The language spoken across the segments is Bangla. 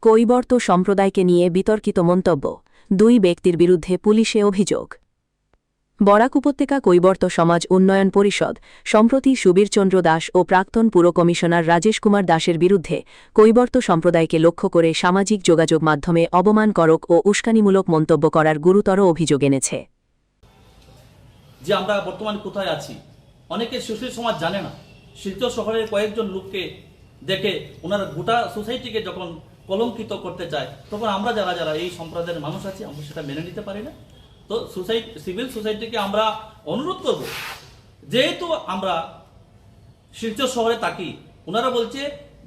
কৈবর্ত সম্প্রদায়কে নিয়ে বিতর্কিত মন্তব্য, দুই ব্যক্তির বিরুদ্ধে পুলিশে অভিযোগ। বরাক উপত্যকা কৈবর্ত সমাজ উন্নয়ন পরিষদ সম্প্রতি সুবীরচন্দ্র দাস ও প্রাক্তন পুর কমিশনার রাজেশ কুমার দাসের বিরুদ্ধে কৈবর্ত সম্প্রদায়কে লক্ষ্য করে সামাজিক যোগাযোগ মাধ্যমে অবমানকরক ও উস্কানিমূলক মন্তব্য করার গুরুতর অভিযোগ এনেছে। যে আমরা বর্তমানে কোথায় আছি, অনেকে সুশীল সমাজ জানে না। শিলচর শহরের কয়েকজন লোককে দেখে ওনারা গোটা সোসাইটিকে যখন কলঙ্কিত করতে চায়, তখন আমরা যারা এই সম্প্রদায়ের মানুষ আছি আমরা সেটা মেনে নিতে পারি না। তো সিভিল সোসাইটিকে আমরা অনুরোধ করব, যেহেতু আমরা শিলচর শহরে থাকি, ওনারা বলছে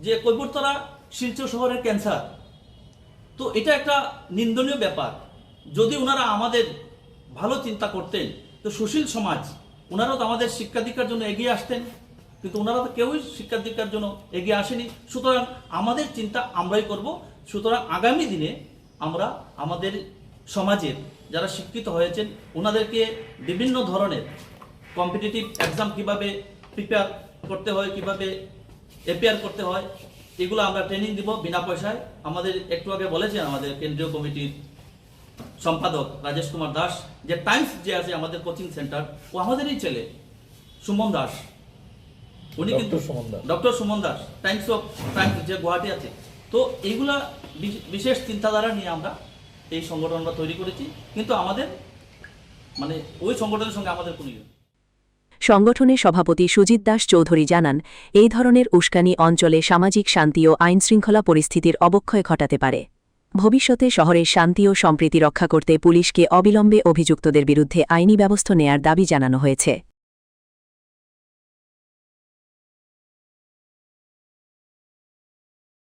যে কৈবর্তরা শিলচর শহরের ক্যান্সার। তো এটা একটা নিন্দনীয় ব্যাপার। যদি ওনারা আমাদের ভালো চিন্তা করতেন তো সুশীল সমাজ ওনারাও তো আমাদের শিক্ষাদীক্ষার জন্য এগিয়ে আসতেন, কিন্তু ওনারা তো কেউই শিক্ষাদীক্ষার জন্য এগিয়ে আসেনি। সুতরাং আমাদের চিন্তা আমরাই করব। সুতরাং আগামী দিনে আমরা আমাদের সমাজের যারা শিক্ষিত হয়েছেন ওনাদেরকে বিভিন্ন ধরনের কম্পিটিটিভ এক্সাম কিভাবে প্রিপেয়ার করতে হয়, কিভাবে এপিয়ার করতে হয়, এগুলো আমরা ট্রেনিং দিব বিনা পয়সায়। আমাদের একটু আগে বলেছেন আমাদের কেন্দ্রীয় কমিটির সম্পাদক রাজেশ কুমার দাস, যে টাইমস যে আছে আমাদের কোচিং সেন্টার, ও আমাদেরই ছেলে সুমন দাস, উনি কিন্তু ডক্টর সুমন দাস, টাইমস যে গুয়াহাটি আছে। তো এইগুলা বিশেষ চিন্তাধারা নিয়ে আমরা এই সংগঠনটা তৈরি করেছি, কিন্তু আমাদের ওই সংগঠনের সঙ্গে আমাদের কোনো সংগঠনের সভাপতি সুজিত দাস চৌধুরী জানান, এই ধরনের উস্কানি অঞ্চলে সামাজিক শান্তি ও আইনশৃঙ্খলা পরিস্থিতির অবক্ষয় ঘটাতে পারে। ভবিষ্যতে শহরের শান্তি ও সম্প্রীতি রক্ষা করতে পুলিশকে অবিলম্বে অভিযুক্তদের বিরুদ্ধে আইনি ব্যবস্থা নেয়ার দাবি জানানো হয়েছে।